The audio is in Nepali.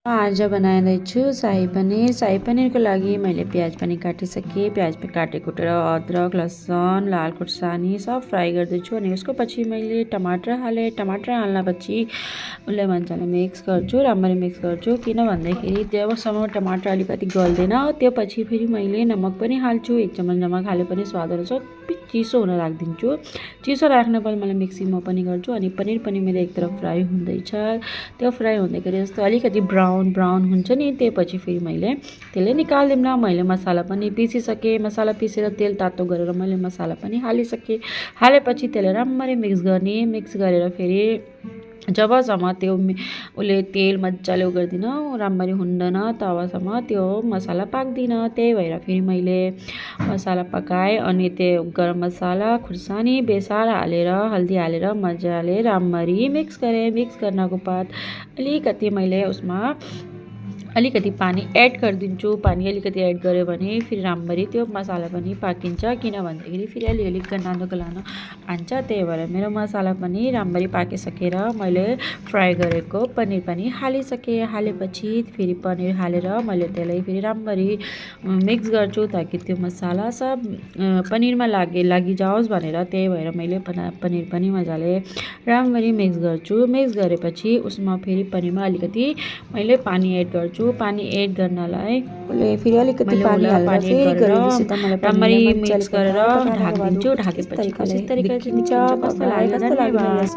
आज बनाइरहेछु शाही पनीर। शाही पनीरको लागि मैले प्याज पनि काटिसकेँ। प्याज काटे कुटेर अदरक लसुन लाल खुर्सानी सब फ्राई गर्दैछु। अनि उसको पछि मैले टमाटर हालेँ। टमाटर हाल्नपछि उसलाई मजाले मिक्स गर्छु, राम्ररी मिक्स गर्छु। किन भन्दाखेरि जबसम्म टमाटर अलिकति गल्दैन त्यो पछि फेरि मैले नमक पनि हाल्छु। 1 चम्मच नमक हाले पनि स्वाद अनुसार चिसो हुन राखिदिन्छु। चिसो राख्नपछि मैले मिक्सीमा पनि गर्छु। अनि पनीर पनि मेरो एक तरफ फ्राई हुँदैछ। त्यो फ्राई हुँदै गरे जस्तो अलिकति ब्राउन हुन्छ नि, त्यसपछि फेरि मैले त्यसले निकाल्दिनँ। मैले मसाला पनि पिसिसकेँ। मसाला पिसेर तेल तातो गरेर मैले मसाला पनि हालिसकेँ। हालेपछि त्यसलाई राम्ररी मिक्स गर्ने। मिक्स गरेर फेरि जबसम्म त्यो उसले तेल मजाले उगर्दिन राम्ररी हुँदैन तबसम्म त्यो मसाला पाक्दिन। त्यही भएर फेरि मैले मसाला पकाएँ। अनि त्यो गरम मसाला खुर्सानी बेसार हालेर हल्दी हालेर मजाले राम्ररी मिक्स गरेँ। मिक्स गर्नको बाद अलिकति मैले उसमा अलिकति पानी एड गरिदिन्छु। पानी अलिकति एड गऱ्यो भने फेरि राम्ररी त्यो मसाला पनि पाकिन्छ। किन भन्दाखेरि फेरि अलिअलि गनानो हान्छ। त्यही भएर मेरो मसाला पनि राम्ररी पाकिसकेर मैले फ्राई गरेको पनिर पनि हालिसकेँ। हालेपछि फेरि पनिर हालेर मैले त्यसलाई फेरि राम्ररी मिक्स गर्छु ताकि त्यो मसाला सब पनिरमा लागिजाओस् भनेर। त्यही भएर मैले पनिर पनि मजाले राम्ररी मिक्स गर्छु। मिक्स गरेपछि उसमा फेरि पनिरमा अलिकति मैले पानी एड गर्छु। पानी एड गर्नलाई फेरि अलिकति पानी हालेर फेरि राम्ररी मिक्स गरेर ढाकिदिन्छु। ढाकेपछि कस्तो लाग्यो